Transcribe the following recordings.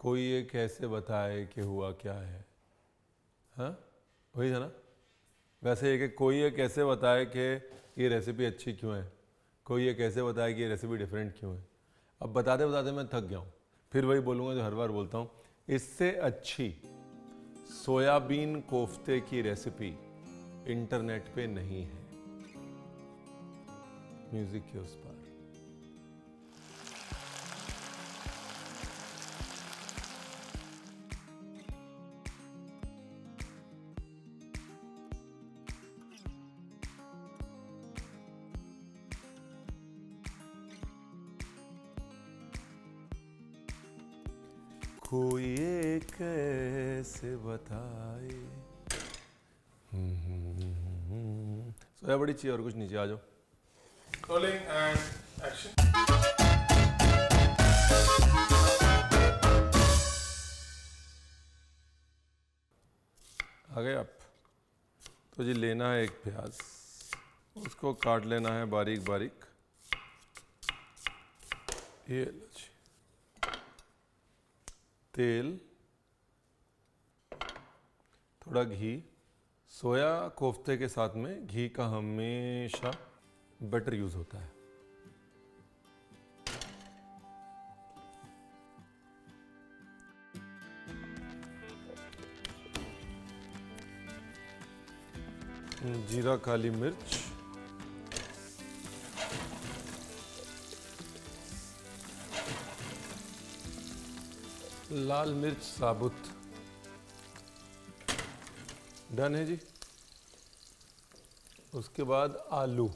कोई ये कैसे बताए कि हुआ क्या है। हाँ, वही था ना। वैसे ये कि कोई ये कैसे बताए कि ये रेसिपी अच्छी क्यों है, कोई ये कैसे बताए कि ये रेसिपी डिफरेंट क्यों है। अब बताते बताते मैं थक गया हूँ, फिर वही बोलूँगा जो हर बार बोलता हूँ, इससे अच्छी सोयाबीन कोफ्ते की रेसिपी इंटरनेट पे नहीं है। म्यूजिक के उस पार। कोई ये कैसे बताए। सोया बड़ी चाहिए और कुछ नीचे आ जाओ। Rolling and action. आ गए आप। तो जी लेना है एक प्याज, उसको काट लेना है बारीक बारीक। ये लो जी। तेल, थोड़ा घी। सोया कोफ्ते के साथ में घी का हमेशा बेटर यूज होता है। जीरा, काली मिर्च, लाल मिर्च साबुत। डन है जी। उसके बाद आलू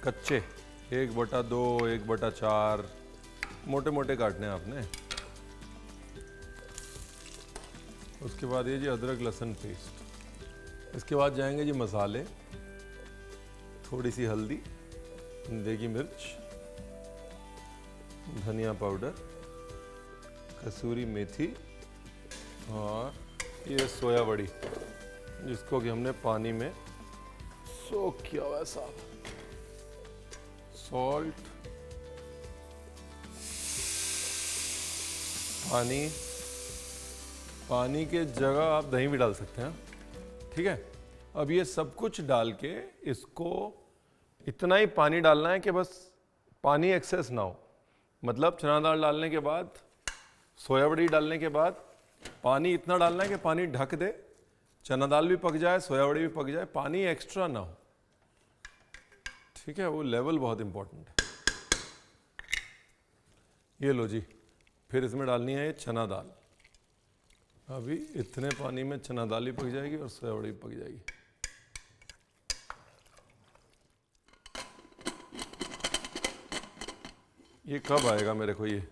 कच्चे 1/2, 1/4 मोटे मोटे काटने हैं आपने। उसके बाद ये जी अदरक लहसुन पेस्ट। इसके बाद जाएंगे जी मसाले, थोड़ी सी हल्दी, देगी मिर्च, धनिया पाउडर, कसूरी मेथी और ये सोया बड़ी जिसको कि हमने पानी में सोक किया हुआ है साहब। सॉल्ट, पानी, पानी के जगह आप दही भी डाल सकते हैं, ठीक है। अब ये सब कुछ डाल के इसको इतना ही पानी डालना है कि बस पानी एक्सेस ना हो। मतलब चना दाल डालने के बाद, सोया बड़ी डालने के बाद पानी इतना डालना है कि पानी ढक दे, चना दाल भी पक जाए, सोया बड़ी भी पक जाए, पानी एक्स्ट्रा ना हो, ठीक है। वो लेवल बहुत इंपॉर्टेंट है। ये लो जी। फिर इसमें डालनी है ये चना दाल। अभी इतने पानी में चना दाल भी पक जाएगी और सोया बड़ी भी पक जाएगी। ये कब आएगा मेरे को ये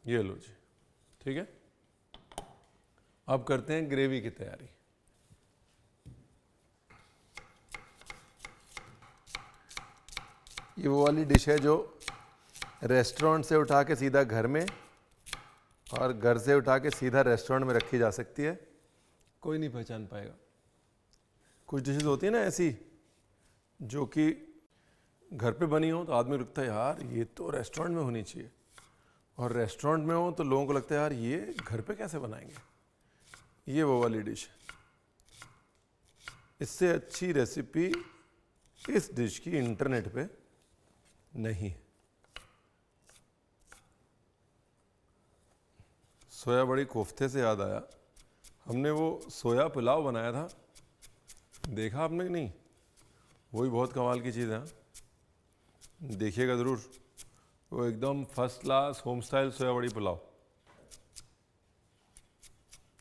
लो जी, ठीक है। अब करते हैं ग्रेवी की तैयारी। ये वो वाली डिश है जो रेस्टोरेंट से उठा के सीधा घर में और घर से उठा के सीधा रेस्टोरेंट में रखी जा सकती है, कोई नहीं पहचान पाएगा। कुछ डिशेस होती है ना ऐसी जो कि घर पे बनी हो तो आदमी रुकता है, यार ये तो रेस्टोरेंट में होनी चाहिए, और रेस्टोरेंट में हो तो लोगों को लगता है यार ये घर पे कैसे बनाएंगे। ये वो वाली डिश है। इससे अच्छी रेसिपी इस डिश की इंटरनेट पे नहीं है। सोया बड़ी कोफ्ते से याद आया, हमने वो सोया पुलाव बनाया था, देखा आपने कि नहीं? वही बहुत कमाल की चीज़ है, देखिएगा ज़रूर। वो एकदम फर्स्ट क्लास होम स्टाइल सोया बड़ी पुलाव।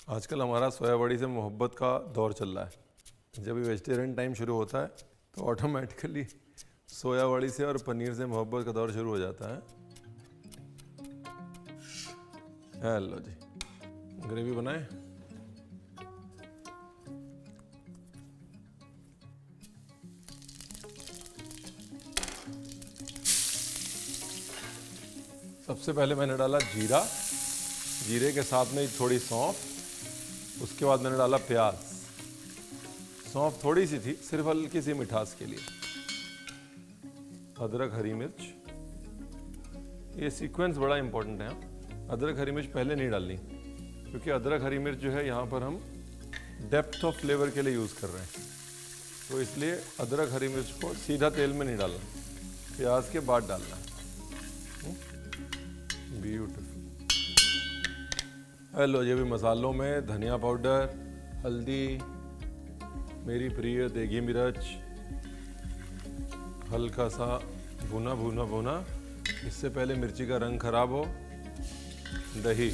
आजकल हमारा सोया बड़ी से मोहब्बत का दौर चल रहा है। जब भी वेजिटेरियन टाइम शुरू होता है तो ऑटोमेटिकली सोया बड़ी से और पनीर से मोहब्बत का दौर शुरू हो जाता है। हेलो जी, ग्रेवी बनाए। सबसे पहले मैंने डाला जीरा, जीरे के साथ में थोड़ी सौंफ। उसके बाद मैंने डाला प्याज। सौंफ थोड़ी सी थी, सिर्फ हल्की सी मिठास के लिए। अदरक हरी मिर्च, ये सीक्वेंस बड़ा इंपॉर्टेंट है। अदरक हरी मिर्च पहले नहीं डालनी, क्योंकि अदरक हरी मिर्च जो है यहाँ पर हम डेप्थ ऑफ फ्लेवर के लिए यूज़ कर रहे हैं, तो इसलिए अदरक हरी मिर्च को सीधा तेल में नहीं डालना, प्याज के बाद डालना है। ब्यूटीफुल। हेलो जी, भी मसालों में धनिया पाउडर, हल्दी, मेरी प्रिय देगी मिर्च, हल्का सा भुना भुना भुना, इससे पहले मिर्ची का रंग खराब हो, दही।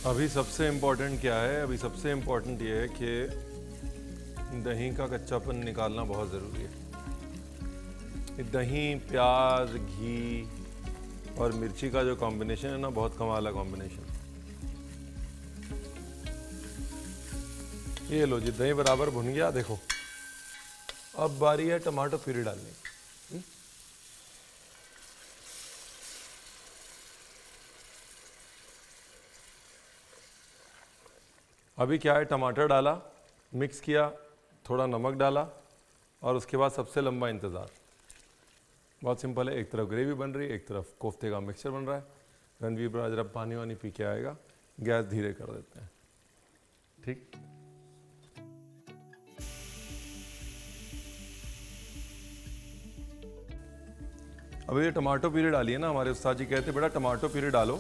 अभी सबसे इम्पोर्टेंट क्या है? अभी सबसे इम्पोर्टेंट ये है कि दही का कच्चापन निकालना बहुत ज़रूरी है। दही, प्याज, घी और मिर्ची का जो कॉम्बिनेशन है ना, बहुत कमाल का कॉम्बिनेशन। ये लो जी, दही बराबर भुन गया। देखो अब बारी है टमाटो प्यूरी डालने की। अभी क्या है, टमाटर डाला, मिक्स किया, थोड़ा नमक डाला, और उसके बाद सबसे लंबा इंतज़ार। बहुत सिंपल है, एक तरफ ग्रेवी बन रही है, एक तरफ कोफ्ते का मिक्सचर बन रहा है। रणवीर बड़ा जरा पानी वानी पी के आएगा, गैस धीरे कर देते हैं। ठीक, अब ये टमाटो प्यूरी डाली है ना, हमारे उस्ताद जी कहते बेटा टमाटो प्यूरी डालो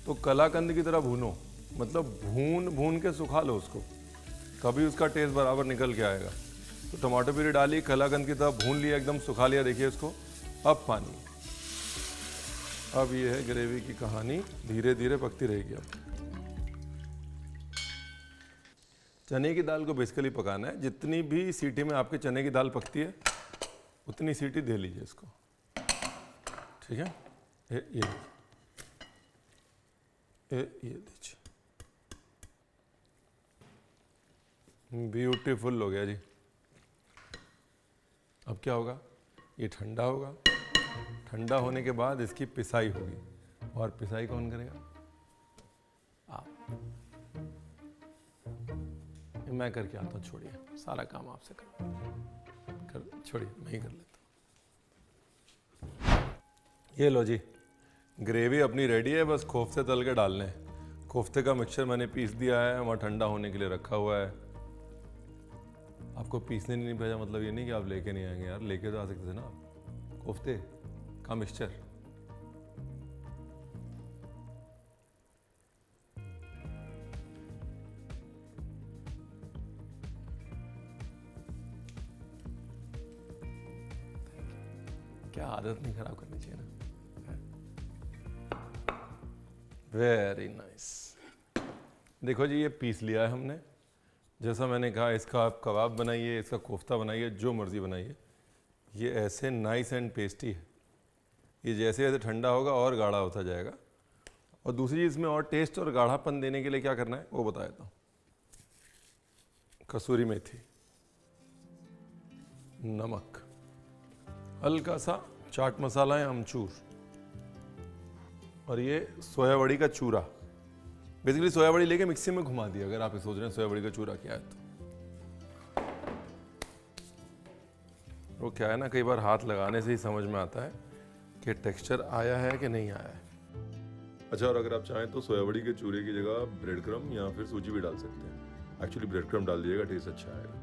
तो कलाकंद की तरह भूनो, मतलब भून भून के सुखा लो उसको, तभी उसका टेस्ट बराबर निकल के आएगा। तो टमाटो प्यूरी डाली, कलाकंद की तरह भून लिया, एकदम सुखा लिया। देखिए इसको, अब पानी। अब ये है ग्रेवी की कहानी, धीरे धीरे पकती रहेगी। अब चने की दाल को बेसिकली पकाना है, जितनी भी सीटी में आपके चने की दाल पकती है उतनी सीटी दे लीजिए इसको। ठीक है, ये लीजिए, ब्यूटीफुल हो गया जी। अब क्या होगा, ये ठंडा होगा, ठंडा होने के बाद इसकी पिसाई होगी, और पिसाई कौन करेगा? आप। मैं करके आता हूँ, छोड़िए, सारा काम आपसे कर छोड़िए, मैं ही कर लेता हूँ। ये लो जी, ग्रेवी अपनी रेडी है, बस कोफ्ते तल के डालने हैं। कोफ्ते का मिक्सचर मैंने पीस दिया है, वहाँ ठंडा होने के लिए रखा हुआ है। आपको पीसने नहीं भेजा मतलब ये नहीं कि आप लेके नहीं आएंगे यार, लेके तो आ सकते थे ना आप, कोफ्ते का मिक्सचर। क्या आदत नहीं खराब करनी चाहिए ना। Very nice. देखो जी, ये पीस लिया है हमने, जैसा मैंने कहा, इसका आप कबाब बनाइए, इसका कोफ्ता बनाइए, जो मर्जी बनाइए, ये ऐसे नाइस एंड पेस्टी है। ये जैसे जैसे ठंडा होगा और गाढ़ा होता जाएगा। और दूसरी चीज़ में और टेस्ट और गाढ़ापन देने के लिए क्या करना है वो बता देता हूँ। कसूरी मेथी, नमक, हल्का सा चाट मसाला या अमचूर, और ये सोया बड़ी का चूरा। बेसिकली सोया बड़ी लेके मिक्सी में घुमा दिया, अगर आप सोच रहे हैं सोया बड़ी का चूरा क्या है तो। वो क्या है ना, कई बार हाथ लगाने से ही समझ में आता है कि टेक्सचर आया है कि नहीं आया है। अच्छा, और अगर आप चाहें तो सोया बड़ी के चूरे की जगह ब्रेड क्रम या फिर सूजी भी डाल सकते हैं। एक्चुअली ब्रेड क्रम डाल दीजिएगा, टेस्ट अच्छा आएगा।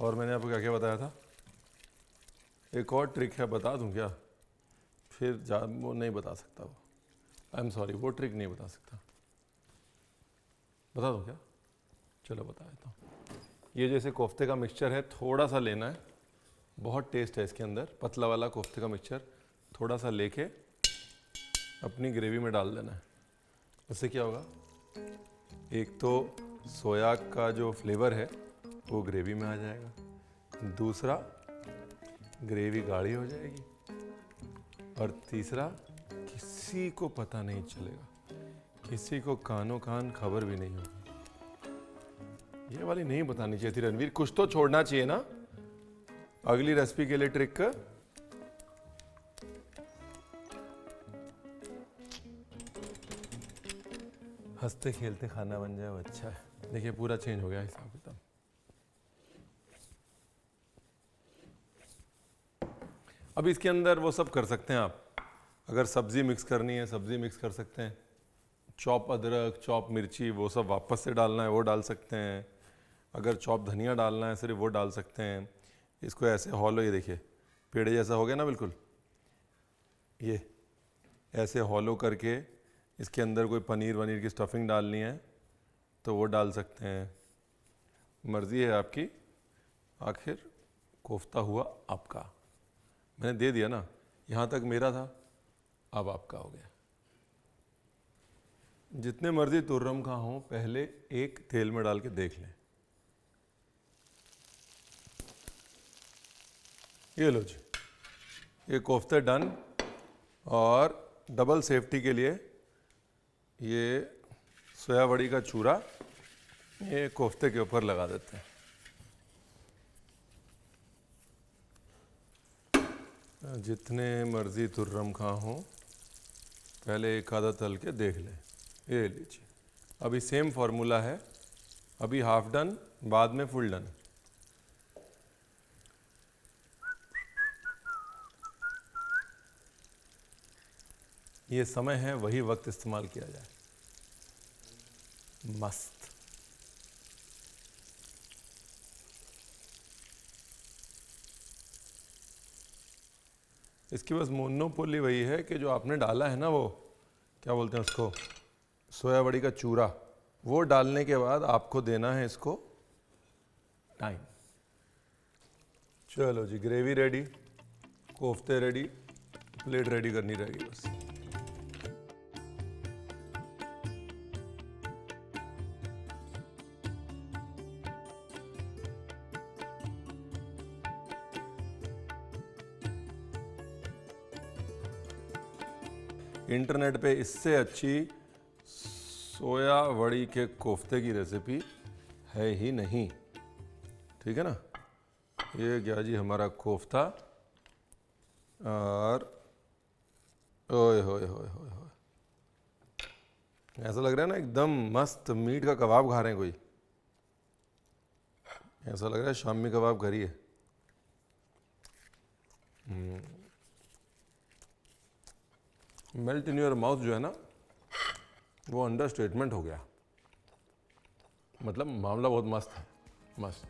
और मैंने आपको क्या क्या बताया था? एक और ट्रिक है, बता दूं क्या? फिर वो नहीं बता सकता, वो आई एम सॉरी, वो ट्रिक नहीं बता सकता। बता दूं क्या? चलो बता देता हूँ। ये जैसे कोफ्ते का मिक्सचर है, थोड़ा सा लेना है, बहुत टेस्ट है इसके अंदर, पतला वाला कोफ्ते का मिक्सचर थोड़ा सा लेके अपनी ग्रेवी में डाल देना है। उससे क्या होगा, एक तो सोया का जो फ्लेवर है वो ग्रेवी में आ जाएगा, दूसरा ग्रेवी गाढ़ी हो जाएगी, और तीसरा किसी को पता नहीं चलेगा, किसी को कानों कान खबर भी नहीं होगी। ये वाली नहीं बतानी चाहिए थी रणवीर, कुछ तो छोड़ना चाहिए ना अगली रेसिपी के लिए ट्रिक का। हंसते खेलते खाना बन जाए वो अच्छा है। देखिए पूरा चेंज हो गया हिसाब किताब। अब इसके अंदर वो सब कर सकते हैं आप, अगर सब्ज़ी मिक्स करनी है सब्ज़ी मिक्स कर सकते हैं, चॉप अदरक चॉप मिर्ची वो सब वापस से डालना है वो डाल सकते हैं, अगर चॉप धनिया डालना है सिर्फ वो डाल सकते हैं। इसको ऐसे हॉलो, ये देखिए पेड़े जैसा हो गया ना बिल्कुल, ये ऐसे हॉलो करके इसके अंदर कोई पनीर वनीर की स्टफिंग डालनी है तो वो डाल सकते हैं, मर्ज़ी है आपकी। आखिर कोफ्ता हुआ आपका, मैंने दे दिया ना, यहाँ तक मेरा था अब आपका हो गया। जितने मर्जी तुर्रम खा हों पहले एक तेल में डाल के देख लें। ये लो जी, ये कोफ्ते डन। और डबल सेफ्टी के लिए ये सोया बड़ी का चूरा ये कोफ्ते के ऊपर लगा देते हैं। जितने मर्जी तुर्रम खा हों पहले एक आधा तल के देख लें। ये लीजिए, अभी सेम फार्मूला है, अभी हाफ डन बाद में फुल डन। ये समय है वही वक्त इस्तेमाल किया जाए। मस्त। इसकी बस मोनोपोली वही है कि जो आपने डाला है ना, वो क्या बोलते हैं उसको, सोया बड़ी का चूरा, वो डालने के बाद आपको देना है इसको टाइम। चलो जी, ग्रेवी रेडी, कोफ्ते रेडी, प्लेट रेडी करनी रहेगी बस। इंटरनेट पे इससे अच्छी सोया वड़ी के कोफ्ते की रेसिपी है ही नहीं, ठीक है ना। ये गया जी हमारा कोफ्ता, और ओए होए होए होए होए, ऐसा लग रहा है ना एकदम मस्त मीट का कबाब खा रहे हैं कोई, ऐसा लग रहा है शामी कबाब घर ही है। मेल्ट इन योर माउथ जो है ना, वो अंडर स्टेटमेंट हो गया, मतलब मामला बहुत मस्त है, मस्त।